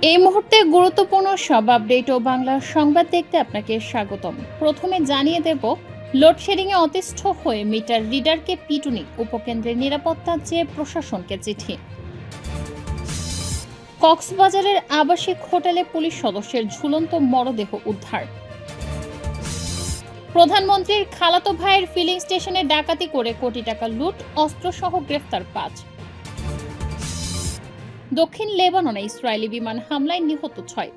এই মুহূর্তে গুরুত্বপূর্ণ সব আপডেট ও বাংলা সংবাদ দেখতে আপনাকে স্বাগতম। প্রথমে জানিয়ে দেব, লোডশেডিংয়ে অতিষ্ঠ হয়ে মিটার রিডারকে পিটুনি, উপকেন্দ্রের নিরাপত্তা চেয়ে প্রশাসনকে চিঠি। কক্সবাজারের আবাসিক হোটেলে পুলিশ সদস্যের ঝুলন্ত মরদেহ উদ্ধার। প্রধানমন্ত্রীর খালাতো ভাইয়ের ফিলিং স্টেশনে ডাকাতি করে কোটি টাকা লুট, অস্ত্রসহ গ্রেফতার 5। দক্ষিণ লেবাননে ইসরায়েলি বিমান হামলায় নিহত 6।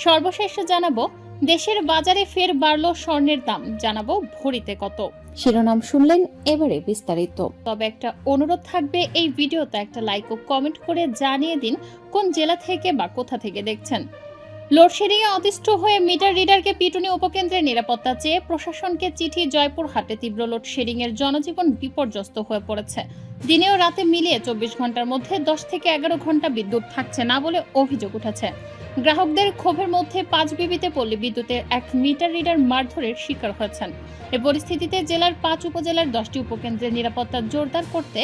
সর্বশেষ জানাবো, দেশের বাজারে ফের বাড়ল স্বর্ণের দাম, জানাবো ভরিতে কত। শিরোনাম শুনলেন, এবারে বিস্তারিত। তবে একটা অনুরোধ থাকবে, এই ভিডিওতে একটা লাইক ও কমেন্ট করে জানিয়ে দিন কোন জেলা থেকে বা কোথা থেকে দেখছেন। লোডশেডিংয়ে অতিষ্ঠ হয়ে মিটার রিডারকে পিটুনি, উপকেন্দ্রের নিরাপত্তা চেয়ে প্রশাসনকে চিঠি। জয়পুরহাটে তীব্র লোডশেডিংয়ের জনজীবন বিপর্যস্ত হয়ে পড়েছে। দিনে ও রাতে মিলিয়ে 24 ঘন্টার মধ্যে 10 থেকে 11 ঘন্টা বিদ্যুৎ থাকছে না বলে অভিযোগ উঠেছে। গ্রাহকদের ক্ষোভের মধ্যে পাঁচবিবিতে পল্লী বিদ্যুতের এক মিটার রিডার মারধরের শিকার হয়েছেন। এ পরিস্থিতিতে জেলার 5 উপজেলার 10টি উপকেন্দ্রের নিরাপত্তা জোরদার করতে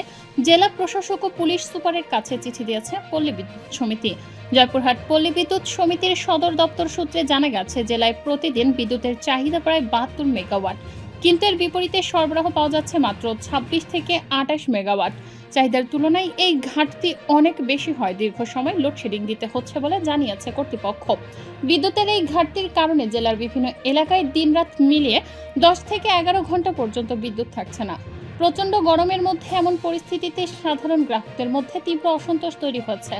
জেলা প্রশাসক ও পুলিশ সুপারের কাছে চিঠি দিয়েছে পল্লী বিদ্যুৎ সমিতি। জয়পুরহাট পল্লী বিদ্যুৎ সমিতির সদর দপ্তর সূত্রে জানা গেছে, জেলায় প্রতিদিন বিদ্যুতের চাহিদা প্রায় 72 মেগাওয়াট, কিন্তু এর বিপরীতে সরবরাহ পাওয়া যাচ্ছে মাত্র 26 থেকে 28 মেগাওয়াট। চাহিদার তুলনায় এই ঘাটতি অনেক বেশি হয়। দীর্ঘ সময় লোডশেডিং দিতে হচ্ছে বলে জানিয়েছে কর্তৃপক্ষ। বিদ্যুতের এই ঘাটতির কারণে জেলার বিভিন্ন এলাকায় দিনরাত মিলিয়ে 10 থেকে 11 ঘন্টা পর্যন্ত বিদ্যুৎ থাকছে না। প্রচন্ড গরমের মধ্যে এমন পরিস্থিতিতে সাধারণ গ্রাহকদের মধ্যে তীব্র অসন্তোষ তৈরি হচ্ছে।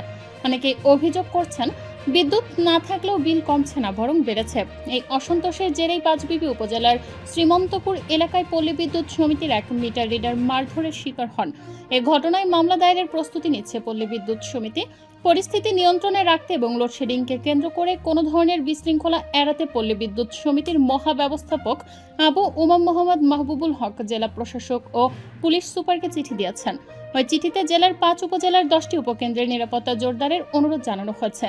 অনেকেই অভিযোগ করছেন, বিদ্যুৎ না থাকলেও বিল কমছে না, বরং বেড়েছে। এই অসন্তোষের জেরেই পাঁচবিবি উপজেলার শ্রীমন্তপুর এলাকায় পল্লী বিদ্যুৎ সমিতির এক মিটার রিডার মারধরের শিকার হন। এ ঘটনায় মামলা দায়েরের প্রস্তুতি নিচ্ছে পল্লী বিদ্যুৎ সমিতি। পরিস্থিতি নিয়ন্ত্রণে রাখতে এবং লোডশেডিংকে কেন্দ্র করে কোনো ধরনের বিশৃঙ্খলা এড়াতে পল্লী বিদ্যুৎ সমিতির মহাব্যবস্থাপক আবু উমাম মোহাম্মদ মাহবুবুল হক জেলা প্রশাসক ও পুলিশ সুপারকে চিঠি দিয়েছেন। ওই চিঠিতে জেলার 5 উপজেলার 10টি উপকেন্দ্রের নিরাপত্তা জোরদারের অনুরোধ জানানো হয়েছে।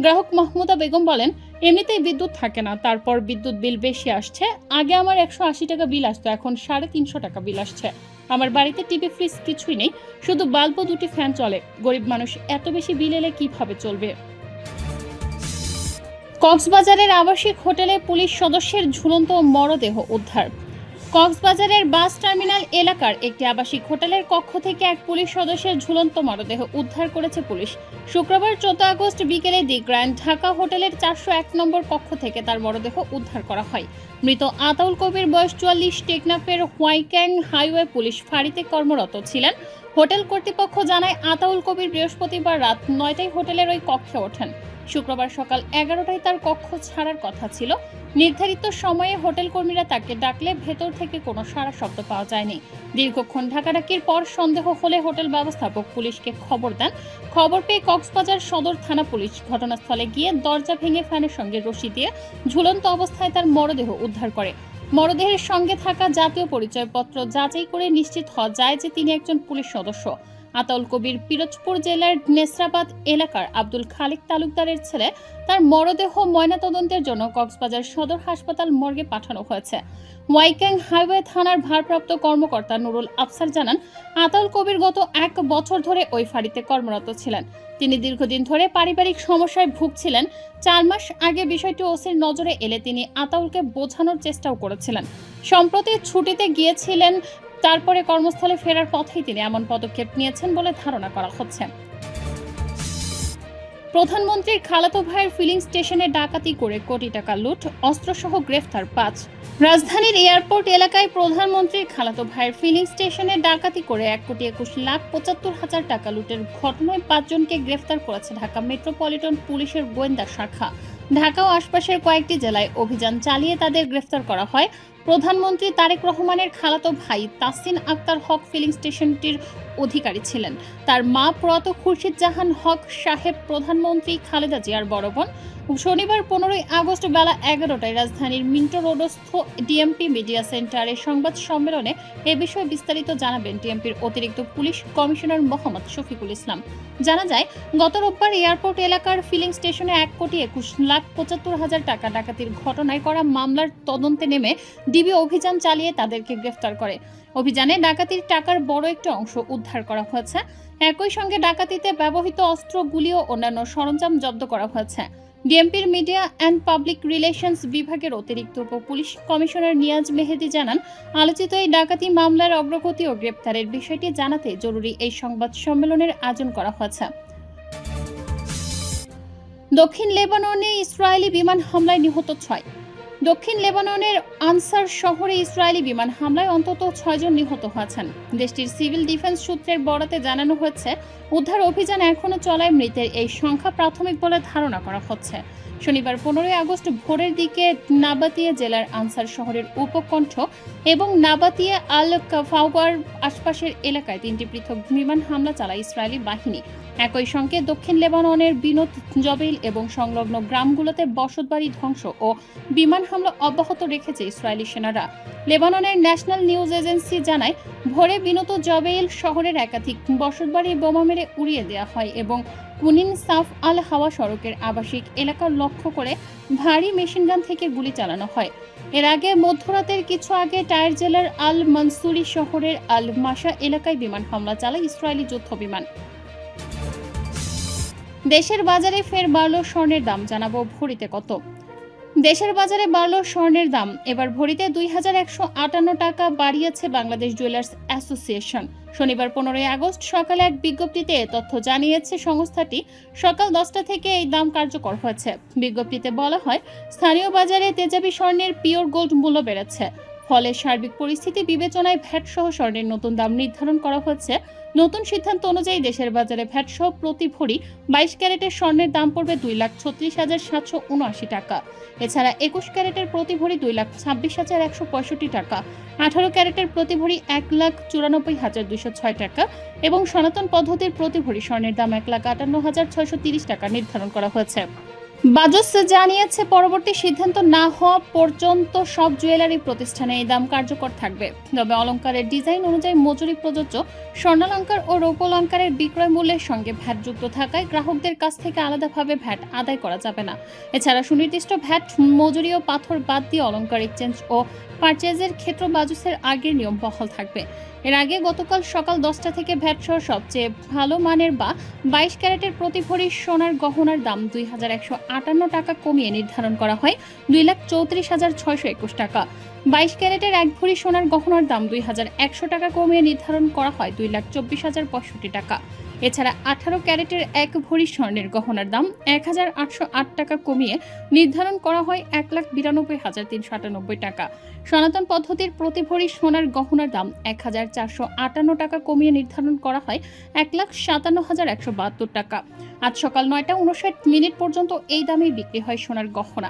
গ্রাহক মাহমুদা বেগম বলেন, এমনিতেই বিদ্যুৎ থাকে না, তারপর বিদ্যুৎ বিল বেশি আসছে। আগে আমার 180 টাকা বিল আসতো, এখন 350 টাকা বিল আসছে। আমার বাড়িতে টিভি, ফ্রিজ কিছুই নেই, শুধু বাল্ব ও 2টি ফ্যান চলে। গরিব মানুষ এত বেশি বিল এলে কিভাবে চলবে? কক্সবাজারের আবাসিক হোটেলে পুলিশ সদস্যের ঝুলন্ত মরদেহ উদ্ধার। কক্সবাজারের বাস টার্মিনাল এলাকার একটি আবাসিক হোটেলের কক্ষ থেকে এক পুলিশ সদস্যের ঝুলন্ত মরদেহ উদ্ধার করেছে পুলিশ। শুক্রবার 14 আগস্ট বিকেলে দি গ্র্যান্ড ঢাকা হোটেলের 401 নম্বর কক্ষ থেকে তার মরদেহ উদ্ধার করা হয়। মৃত আতাউল কবির, বয়স 44, টেকনাফের হোয়াইক্যাং হাইওয়ে পুলিশ ফাঁড়িতে কর্মরত ছিলেন। হোটেল কর্তৃপক্ষ জানায়, আতাউল কবির বৃহস্পতিবার রাত 9টায় হোটেলের ওই কক্ষে ওঠেন। শুক্রবার সকাল 11টায় তার কক্ষ ছাড়ার কথা ছিল। নির্ধারিত সময়ে হোটেল কর্মীরা তাকে ডাকলে ভেতর থেকে কোনো সাড়া শব্দ পাওয়া যায়নি। দীর্ঘক্ষণ ঢাকাঢাকির পর সন্দেহ হলে হোটেল ব্যবস্থাপক পুলিশকে খবর দেন। খবর পেয়ে কক্সবাজার সদর থানা পুলিশ ঘটনাস্থলে গিয়ে দরজা ভেঙে ফ্যানের সঙ্গে রশি দিয়ে ঝুলন্ত অবস্থায় তার মরদেহ উদ্ধার করে। মরদেহের সঙ্গে থাকা জাতীয় পরিচয়পত্র যাচাই করে নিশ্চিত হওয়া যায় যে তিনি একজন পুলিশ সদস্য। আতাউল কবির পিরোজপুর জেলার নেসরাবাদ এলাকার আব্দুল খালিক তালুকদারের ছেলে। তার মরদেহ ময়নাতদন্তের জন্য কক্সবাজার সদর হাসপাতাল মর্গে পাঠানো হয়েছে। ওয়াইক্যাং হাইওয়ে থানার ভারপ্রাপ্ত কর্মকর্তা নুরুল আফসার জানান, আতাউল কবির গত 1 বছর ধরে ওই ফাঁড়িতে কর্মরত ছিলেন। তিনি দীর্ঘদিন ধরে পারিবারিক সমস্যায় ভুগছিলেন। 4 মাস আগে বিষয়টি ওসির নজরে এলে তিনি আতাউলকে বোঝানোর চেষ্টাও করেছিলেন। সম্প্রতি ছুটিতে গিয়েছিলেন, তারপরে কর্মস্থলে ফেরার পথেই তিনি এমন পদক্ষেপ নিয়েছেন বলে ধারণা করা হচ্ছে। প্রধানমন্ত্রীর খালাতো ভাইয়ের ফিলিং স্টেশনে ডাকাতি করে কোটি টাকা লুট, অস্ত্রসহ গ্রেফতার 5। রাজধানীর এয়ারপোর্ট এলাকায় প্রধানমন্ত্রীর খালাতো ভাইয়ের ফিলিং স্টেশনে ডাকাতি করে 1,21,75,000 টাকা লুটের ঘটনায় 5 জনকে গ্রেফতার করেছে ঢাকা মেট্রোপলিটন পুলিশের গোয়েন্দা শাখা। ঢাকা ও আশপাশের কয়েকটি জেলায় অভিযান চালিয়ে তাদের গ্রেফতার করা হয়। প্রধানমন্ত্রী তারেক রহমানের খালাতো ভাই তাসিন আক্তার হক ফিলিং স্টেশনটির অধিকারী ছিলেন। তার মা প্রয়াত খুরশিদ জাহান হক সাহেব প্রধানমন্ত্রী খালেদা জিয়ার বড় বোন। শনিবার 15 আগস্ট বেলা 11টায় রাজধানীর মিন্টো রোডস্থ ডিএমপি মিডিয়া সেন্টারে সংবাদ সম্মেলনে এ বিষয়ে বিস্তারিত জানাবেন ডিএমপির অতিরিক্ত পুলিশ কমিশনার মোহাম্মদ শফিকুল ইসলাম। জানা যায়, গত রোববার এয়ারপোর্ট এলাকার ফিলিং স্টেশনে 1,21,75,000 টাকা ডাকাতির ঘটনায় করা মামলার তদন্তে নেমে ডিবি অভিযান চালিয়ে তাদেরকে গ্রেফতার করে। অভিযানে ডাকাতির টাকার বড় একটা অংশ উদ্ধার করা হয়েছে। একই সঙ্গে ডাকাতিতে ব্যবহৃত অস্ত্র, গুলি ও অন্যান্য সরঞ্জাম জব্দ করা হয়েছে। ডিএমপির মিডিয়া অ্যান্ড পাবলিক রিলেশনস বিভাগের অতিরিক্ত পুলিশ কমিশনার নিয়াজ মেহেদি জানান, আলোচিত এই ডাকাতি মামলার অগ্রগতি ও গ্রেপ্তারের বিষয়টি জানাতে জরুরি এই সংবাদ সম্মেলনের আয়োজন করা হয়েছে। দক্ষিণ লেবাননে ইসরায়েলি বিমান হামলায় নিহত 6। দক্ষিণ লেবাননের আনসার শহরে ইসরায়েলি বিমান হামলায় অন্তত 6 জন নিহত হয়েছেন। দেশটির সিভিল ডিফেন্স সূত্রের বরাতে জানানো হয়েছে, উদ্ধার অভিযান এখনো চলায়। মৃতের এই সংখ্যা প্রাথমিক বলে ধারণা করা হচ্ছে। শনিবার 15 আগস্ট ভোরের দিকে নাবাতিয়া জেলার আনসার শহরের উপকণ্ঠ এবং নাবাতিয়া আল কাফাওয়ার আশপাশের এলাকায় 3টি পৃথক বিমান হামলা চালায় ইসরায়েলি বাহিনী। একই সঙ্গে দক্ষিণ লেবাননের বিনোদ জবেইল এবং সংলগ্ন গ্রামগুলোতে বসতবাড়ি ধ্বংস ও বিমান হামলা অব্যাহত রেখেছে ইসরায়েলি সেনারা। লেবাননের ন্যাশনাল নিউজ এজেন্সি জানায়, ভোরে বিনোদ জবেইল শহরের একাধিক বসতবাড়ি বোমা মেরে উড়িয়ে দেওয়া হয় এবং কুনিন সাফ আল হাওয়া সড়কের আবাসিক এলাকা লক্ষ্য করে ভারী মেশিনগান থেকে গুলি চালানো হয়। এর আগে মধ্যরাতের কিছু আগে টায়ার জেলার আল মনসুরি শহরের আল মাসা এলাকায় বিমান হামলা চালায় ইসরায়েলি যুদ্ধ বিমান। দেশের বাজারে ফের বাড়ল স্বর্ণের দাম, জানাবো ভরিতে কত। দেশের বাজারে বাড়ল স্বর্ণের দাম, এবার ভরিতে 2158 টাকা বাড়িয়েছে বাংলাদেশ জুয়েলার্স অ্যাসোসিয়েশন। শনিবার 15 আগস্ট সকালে এক বিজ্ঞপ্তিতে তথ্য জানিয়েছে সংস্থাটি। সকাল 10টা থেকে এই দাম কার্যকর হয়েছে। বিজ্ঞপ্তিতে বলা হয়, স্থানীয় বাজারে তেজাবি স্বর্ণের পিওর গোল্ড মূল্য বেড়েছে। ফলে সার্বিক পরিস্থিতি বিবেচনায় ভ্যাট সহ স্বর্ণের নতুন দাম নির্ধারণ করা হয়েছে। নতুন সিদ্ধান্ত অনুযায়ী দেশের বাজারে ভ্যাট সহ প্রতি ভরি 22 ক্যারেটের স্বর্ণের দাম পড়বে 2,36,779 টাকা। এছাড়া 21 ক্যারেটের প্রতি ভরি 2,26,165 টাকা, 18 ক্যারেটের প্রতি ভরি 1,94,206 টাকা এবং সনাতন পদ্ধতির প্রতি ভরি স্বর্ণের দাম 1,58,630 টাকা নির্ধারণ করা হয়েছে। বাজস জানিয়েছে, পরবর্তী সিদ্ধান্ত না হওয়া পর্যন্ত সব জুয়েলারি প্রতিষ্ঠানে এই দাম কার্যকর থাকবে। তবে অলংকারের ডিজাইন অনুযায়ী মজুরি প্রযোজ্য। স্বর্ণালংকার ও রৌপ্যালংকারের বিক্রয় মূল্যের সঙ্গে ভ্যাট যুক্ত থাকায় গ্রাহকদের কাছ থেকে আলাদাভাবে ভ্যাট আদায় করা যাবে না। এছাড়া সুনির্দিষ্ট ভ্যাট মজুরি ও পাথর বাদ দিয়ে অলংকার এক্সচেঞ্জ ও পারচেজের ক্ষেত্র বাজসের আগের নিয়ম বহাল থাকবে। এর আগে গতকাল সকাল 10টা থেকে ভ্যাট সহ সবচেয়ে ভালো মানের বা 22 ক্যারেটের প্রতি ভরি সোনার গহনার দাম 2,158 টাকা কমিয়ে নির্ধারণ করা হয় 2,34,621 টাকা। 22 ক্যারেটের এক ভরি সোনার গহনার দাম 2,100 টাকা কমিয়ে নির্ধারণ করা হয় 2,24,065 টাকা। এছাড়া 18 ক্যারেটের এক ভরি স্বর্ণের গহনার দাম 1,808 টাকা কমিয়ে নির্ধারণ করা হয় 1,92,398 টাকা। সনাতন পদ্ধতির প্রতি ভরি সোনার গহনার দাম 1,458 টাকা কমিয়ে নির্ধারণ করা হয় 1,57,172 টাকা। আজ সকাল 9টা 59 মিনিট পর্যন্ত এই দামেই বিক্রি হয় সোনার গহনা।